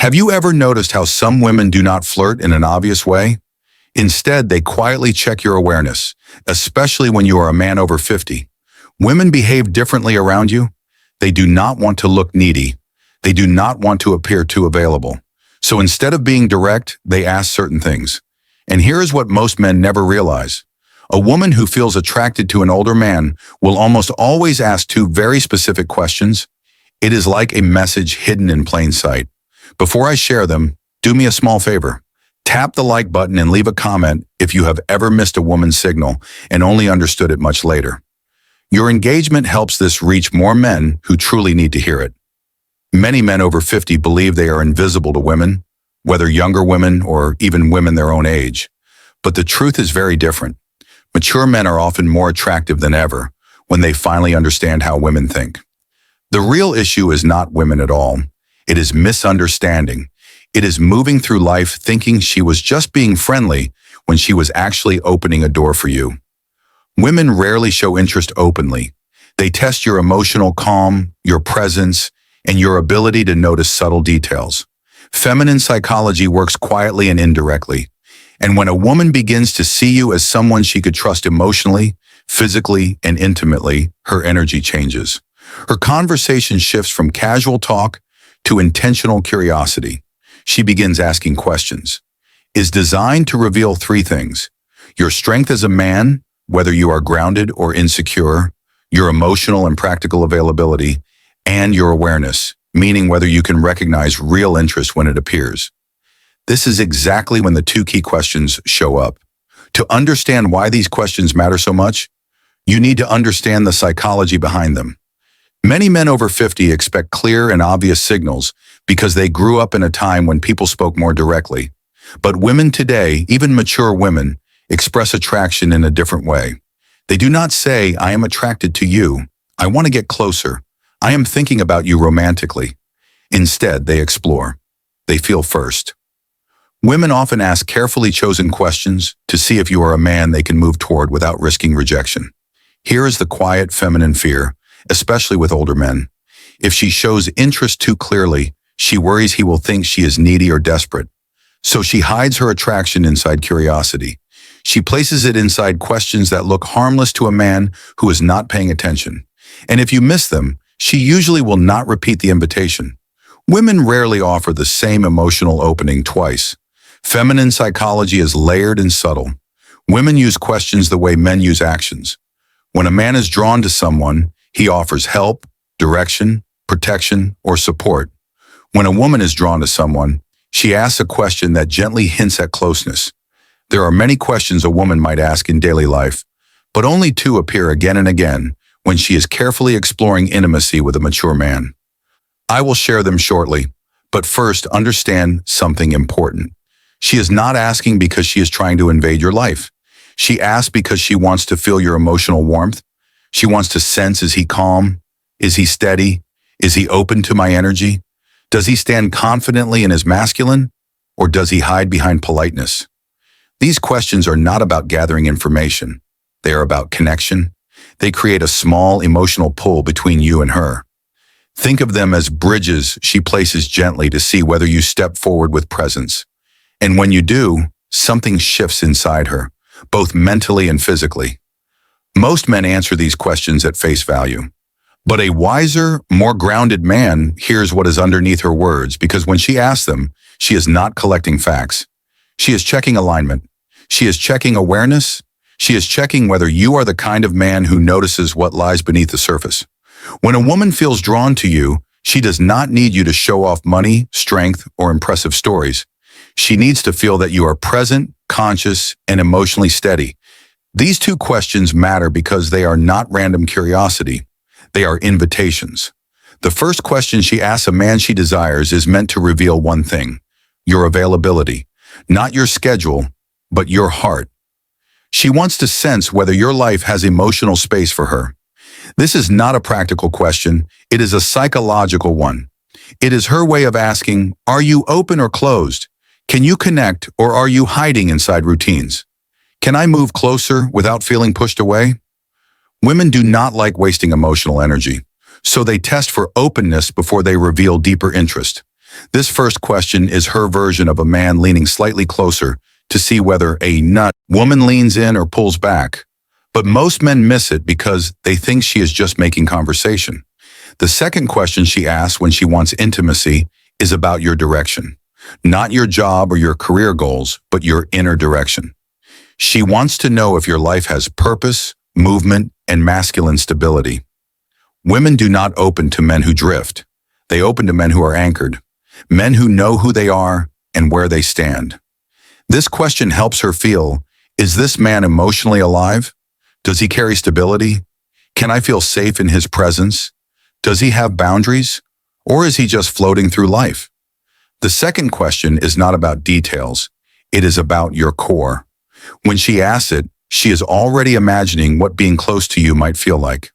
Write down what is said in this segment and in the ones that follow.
Have you ever noticed how some women do not flirt in an obvious way? Instead, they quietly check your awareness, especially when you are a man over 50. Women behave differently around you. They do not want to look needy. They do not want to appear too available. So instead of being direct, they ask certain things. And here is what most men never realize. A woman who feels attracted to an older man will almost always ask two very specific questions. It is like a message hidden in plain sight. Before I share them, do me a small favor. Tap the like button and leave a comment if you have ever missed a woman's signal and only understood it much later. Your engagement helps this reach more men who truly need to hear it. Many men over 50 believe they are invisible to women, whether younger women or even women their own age. But the truth is very different. Mature men are often more attractive than ever when they finally understand how women think. The real issue is not women at all. It is misunderstanding. It is moving through life thinking she was just being friendly when she was actually opening a door for you. Women rarely show interest openly. They test your emotional calm, your presence, and your ability to notice subtle details. Feminine psychology works quietly and indirectly. And when a woman begins to see you as someone she could trust emotionally, physically, and intimately, her energy changes. Her conversation shifts from casual talk to intentional curiosity. She begins asking questions. Is designed to reveal three things: your strength as a man, whether you are grounded or insecure, your emotional and practical availability, and your awareness, meaning whether you can recognize real interest when it appears. This is exactly when the two key questions show up. To understand why these questions matter so much, you need to understand the psychology behind them. Many men over 50 expect clear and obvious signals because they grew up in a time when people spoke more directly. But women today, even mature women, express attraction in a different way. They do not say, "I am attracted to you. I want to get closer. I am thinking about you romantically." Instead, they explore. They feel first. Women often ask carefully chosen questions to see if you are a man they can move toward without risking rejection. Here is the quiet feminine fear, especially with older men. If she shows interest too clearly, she worries he will think she is needy or desperate. So she hides her attraction inside curiosity. She places it inside questions that look harmless to a man who is not paying attention. And if you miss them, she usually will not repeat the invitation. Women rarely offer the same emotional opening twice. Feminine psychology is layered and subtle. Women use questions the way men use actions. When a man is drawn to someone, he offers help, direction, protection, or support. When a woman is drawn to someone, she asks a question that gently hints at closeness. There are many questions a woman might ask in daily life, but only two appear again and again when she is carefully exploring intimacy with a mature man. I will share them shortly, but first understand something important. She is not asking because she is trying to invade your life. She asks because she wants to feel your emotional warmth. She wants to sense, is he calm? Is he steady? Is he open to my energy? Does he stand confidently in his masculine? Or does he hide behind politeness? These questions are not about gathering information. They are about connection. They create a small emotional pull between you and her. Think of them as bridges she places gently to see whether you step forward with presence. And when you do, something shifts inside her, both mentally and physically. Most men answer these questions at face value. But a wiser, more grounded man hears what is underneath her words because when she asks them, she is not collecting facts. She is checking alignment. She is checking awareness. She is checking whether you are the kind of man who notices what lies beneath the surface. When a woman feels drawn to you, she does not need you to show off money, strength, or impressive stories. She needs to feel that you are present, conscious, and emotionally steady. These two questions matter because they are not random curiosity. They are invitations. The first question she asks a man she desires is meant to reveal one thing: your availability. Not your schedule, but your heart. She wants to sense whether your life has emotional space for her. This is not a practical question. It is a psychological one. It is her way of asking, are you open or closed? Can you connect, or are you hiding inside routines? Can I move closer without feeling pushed away? Women do not like wasting emotional energy, so they test for openness before they reveal deeper interest. This first question is her version of a man leaning slightly closer to see whether a nut woman leans in or pulls back. But most men miss it because they think she is just making conversation. The second question she asks when she wants intimacy is about your direction. Not your job or your career goals, but your inner direction. She wants to know if your life has purpose, movement, and masculine stability. Women do not open to men who drift. They open to men who are anchored, men who know who they are and where they stand. This question helps her feel, is this man emotionally alive? Does he carry stability? Can I feel safe in his presence? Does he have boundaries? Or is he just floating through life? The second question is not about details. It is about your core. When she asks it, she is already imagining what being close to you might feel like.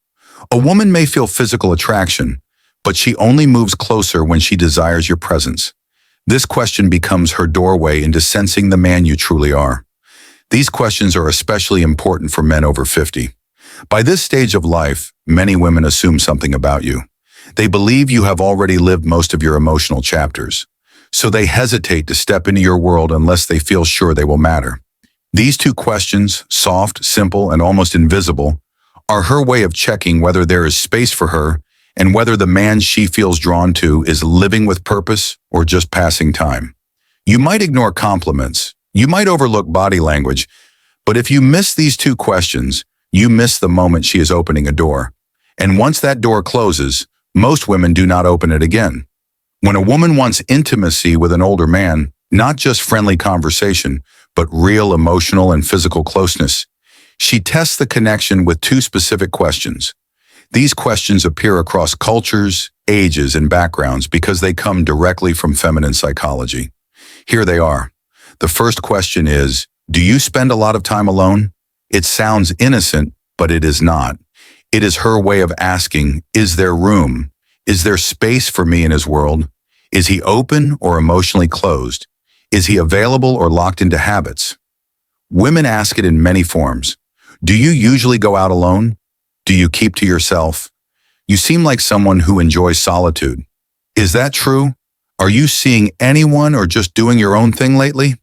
A woman may feel physical attraction, but she only moves closer when she desires your presence. This question becomes her doorway into sensing the man you truly are. These questions are especially important for men over 50. By this stage of life, many women assume something about you. They believe you have already lived most of your emotional chapters, so they hesitate to step into your world unless they feel sure they will matter. These two questions, soft, simple, and almost invisible, are her way of checking whether there is space for her and whether the man she feels drawn to is living with purpose or just passing time. You might ignore compliments, you might overlook body language, but if you miss these two questions, you miss the moment she is opening a door. And once that door closes, most women do not open it again. When a woman wants intimacy with an older man, not just friendly conversation, but real emotional and physical closeness, she tests the connection with two specific questions. These questions appear across cultures, ages, and backgrounds because they come directly from feminine psychology. Here they are. The first question is, do you spend a lot of time alone? It sounds innocent, but it is not. It is her way of asking, is there room? Is there space for me in his world? Is he open or emotionally closed? Is he available or locked into habits? Women ask it in many forms. Do you usually go out alone? Do you keep to yourself? You seem like someone who enjoys solitude. Is that true? Are you seeing anyone or just doing your own thing lately?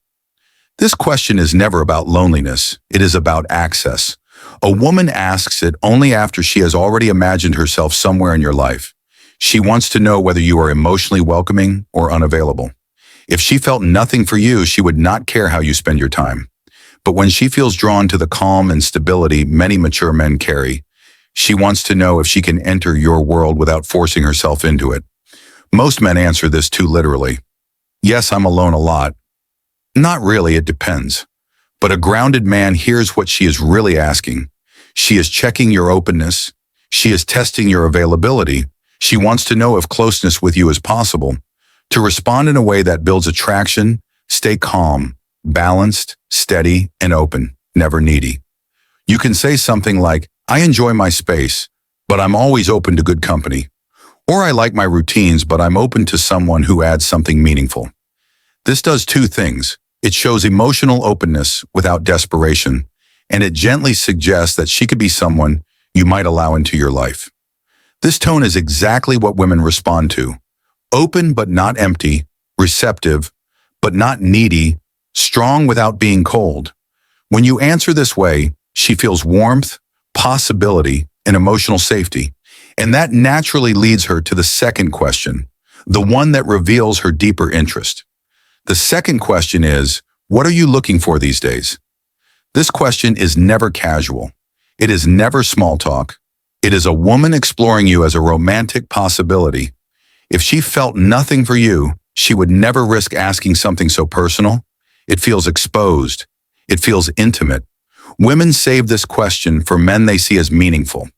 This question is never about loneliness. It is about access. A woman asks it only after she has already imagined herself somewhere in your life. She wants to know whether you are emotionally welcoming or unavailable. If she felt nothing for you, she would not care how you spend your time. But when she feels drawn to the calm and stability many mature men carry, she wants to know if she can enter your world without forcing herself into it. Most men answer this too literally. Yes, I'm alone a lot. Not really, it depends. But a grounded man hears what she is really asking. She is checking your openness. She is testing your availability. She wants to know if closeness with you is possible. To respond in a way that builds attraction, stay calm, balanced, steady, and open, never needy. You can say something like, I enjoy my space, but I'm always open to good company. Or I like my routines, but I'm open to someone who adds something meaningful. This does two things. It shows emotional openness without desperation, and it gently suggests that she could be someone you might allow into your life. This tone is exactly what women respond to. Open but not empty, receptive but not needy, strong without being cold. When you answer this way, she feels warmth, possibility, and emotional safety. And that naturally leads her to the second question, the one that reveals her deeper interest. The second question is, what are you looking for these days? This question is never casual. It is never small talk. It is a woman exploring you as a romantic possibility. If she felt nothing for you, she would never risk asking something so personal. It feels exposed. It feels intimate. Women save this question for men they see as meaningful.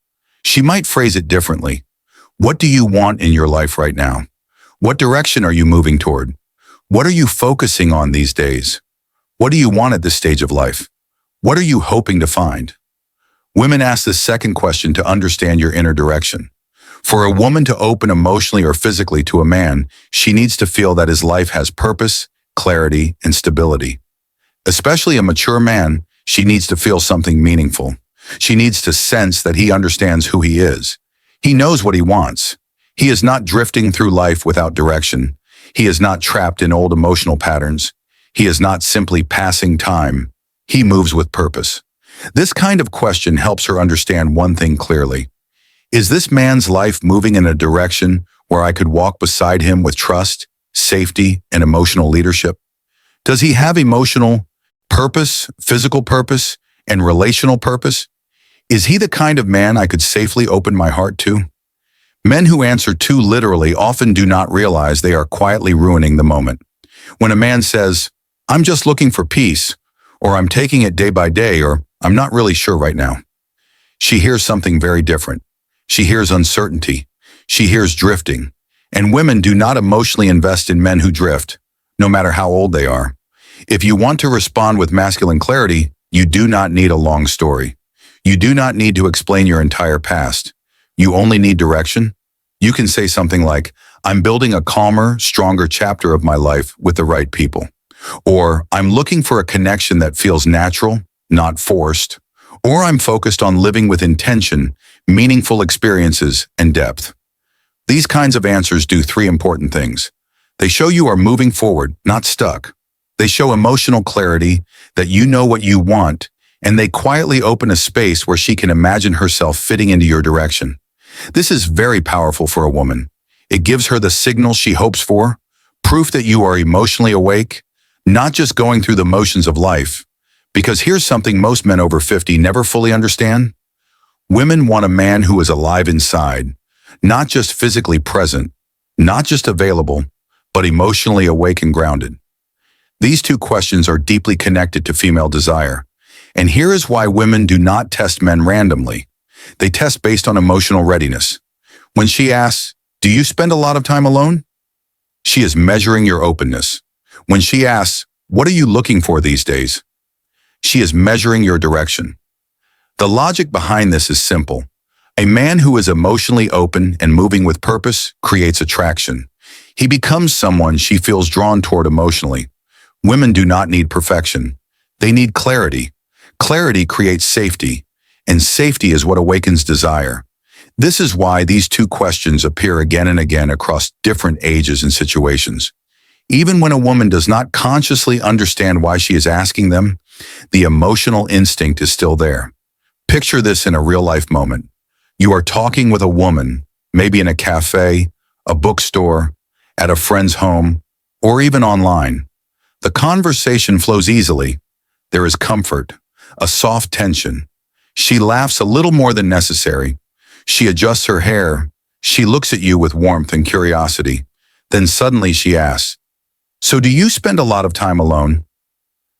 She might phrase it differently. What do you want in your life right now? What direction are you moving toward? What are you focusing on these days? What do you want at this stage of life? What are you hoping to find? Women ask this second question to understand your inner direction. For a woman to open emotionally or physically to a man, she needs to feel that his life has purpose, clarity, and stability. Especially a mature man, she needs to feel something meaningful. She needs to sense that he understands who he is. He knows what he wants. He is not drifting through life without direction. He is not trapped in old emotional patterns. He is not simply passing time. He moves with purpose. This kind of question helps her understand one thing clearly. Is this man's life moving in a direction where I could walk beside him with trust, safety, and emotional leadership? Does he have emotional purpose, physical purpose, and relational purpose? Is he the kind of man I could safely open my heart to? Men who answer too literally often do not realize they are quietly ruining the moment. When a man says, "I'm just looking for peace," or "I'm taking it day by day," or "I'm not really sure right now," she hears something very different. She hears uncertainty. She hears drifting. And women do not emotionally invest in men who drift, no matter how old they are. If you want to respond with masculine clarity, you do not need a long story. You do not need to explain your entire past. You only need direction. You can say something like, "I'm building a calmer, stronger chapter of my life with the right people." Or, "I'm looking for a connection that feels natural, not forced." Or, "I'm focused on living with intention, meaningful experiences, and depth." These kinds of answers do three important things. They show you are moving forward, not stuck. They show emotional clarity, that you know what you want, and they quietly open a space where she can imagine herself fitting into your direction. This is very powerful for a woman. It gives her the signal she hopes for, proof that you are emotionally awake, not just going through the motions of life. Because here's something most men over 50 never fully understand. Women want a man who is alive inside, not just physically present, not just available, but emotionally awake and grounded. These two questions are deeply connected to female desire. And here is why women do not test men randomly. They test based on emotional readiness. When she asks, "Do you spend a lot of time alone?" she is measuring your openness. When she asks, "What are you looking for these days?" she is measuring your direction. The logic behind this is simple. A man who is emotionally open and moving with purpose creates attraction. He becomes someone she feels drawn toward emotionally. Women do not need perfection. They need clarity. Clarity creates safety, and safety is what awakens desire. This is why these two questions appear again and again across different ages and situations. Even when a woman does not consciously understand why she is asking them, the emotional instinct is still there. Picture this in a real-life moment. You are talking with a woman, maybe in a cafe, a bookstore, at a friend's home, or even online. The conversation flows easily. There is comfort, a soft tension. She laughs a little more than necessary. She adjusts her hair. She looks at you with warmth and curiosity. Then suddenly she asks, "So do you spend a lot of time alone?"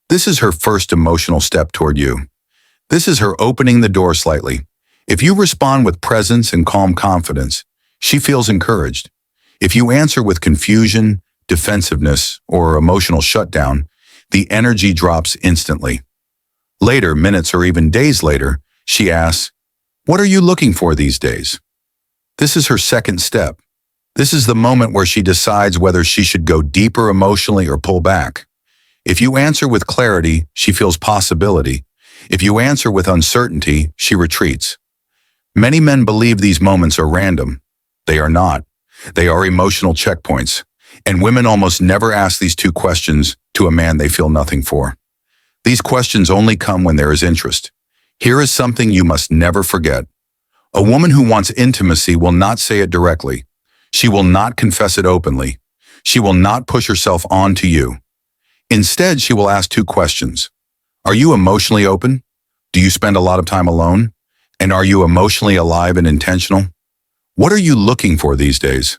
This is her first emotional step toward you. This is her opening the door slightly. If you respond with presence and calm confidence, she feels encouraged. If you answer with confusion, defensiveness, or emotional shutdown, the energy drops instantly. Later, minutes or even days later, she asks, "What are you looking for these days?" This is her second step. This is the moment where she decides whether she should go deeper emotionally or pull back. If you answer with clarity, she feels possibility. If you answer with uncertainty, she retreats. Many men believe these moments are random. They are not. They are emotional checkpoints. And women almost never ask these two questions to a man they feel nothing for. These questions only come when there is interest. Here is something you must never forget. A woman who wants intimacy will not say it directly. She will not confess it openly. She will not push herself onto you. Instead, she will ask two questions. Are you emotionally open? Do you spend a lot of time alone? And are you emotionally alive and intentional? What are you looking for these days?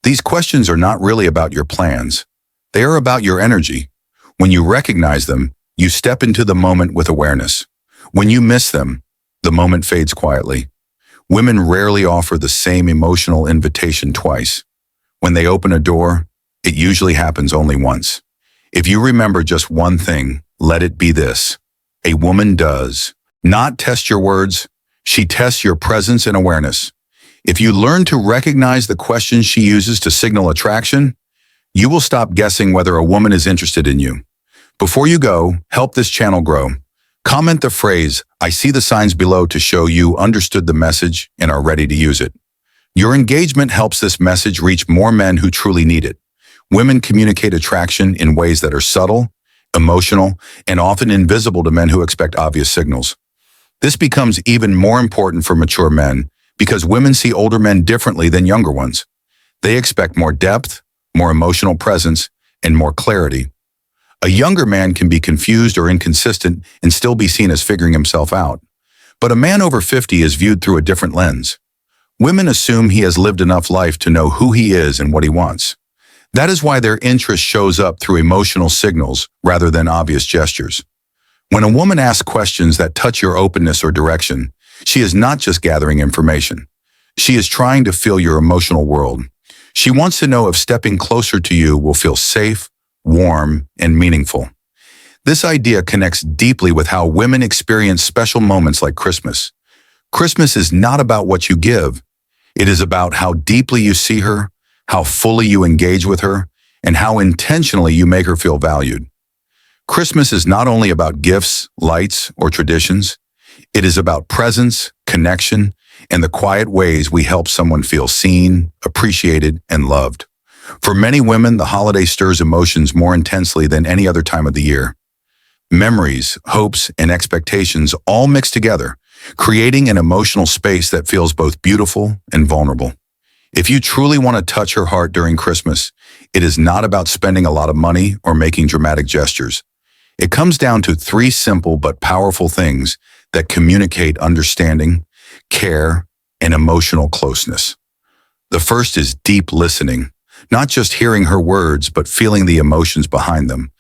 These questions are not really about your plans. They are about your energy. When you recognize them, you step into the moment with awareness. When you miss them, the moment fades quietly. Women rarely offer the same emotional invitation twice. When they open a door, it usually happens only once. If you remember just one thing, let it be this. A woman does not test your words. She tests your presence and awareness. If you learn to recognize the questions she uses to signal attraction, you will stop guessing whether a woman is interested in you. Before you go, help this channel grow. Comment the phrase, "I see the signs below," to show you understood the message and are ready to use it. Your engagement helps this message reach more men who truly need it. Women communicate attraction in ways that are subtle, emotional, and often invisible to men who expect obvious signals. This becomes even more important for mature men because women see older men differently than younger ones. They expect more depth, more emotional presence, and more clarity. A younger man can be confused or inconsistent and still be seen as figuring himself out. But a man over 50 is viewed through a different lens. Women assume he has lived enough life to know who he is and what he wants. That is why their interest shows up through emotional signals rather than obvious gestures. When a woman asks questions that touch your openness or direction, she is not just gathering information. She is trying to fill your emotional world. She wants to know if stepping closer to you will feel safe, warm, and meaningful. This idea connects deeply with how women experience special moments like Christmas. Christmas is not about what you give. It is about how deeply you see her, how fully you engage with her, and how intentionally you make her feel valued. Christmas is not only about gifts, lights, or traditions. It is about presence, connection, and the quiet ways we help someone feel seen, appreciated, and loved. For many women, the holiday stirs emotions more intensely than any other time of the year. Memories, hopes, and expectations all mix together, creating an emotional space that feels both beautiful and vulnerable. If you truly want to touch her heart during Christmas, it is not about spending a lot of money or making dramatic gestures. It comes down to three simple but powerful things that communicate understanding, care, and emotional closeness. The first is deep listening, not just hearing her words, but feeling the emotions behind them.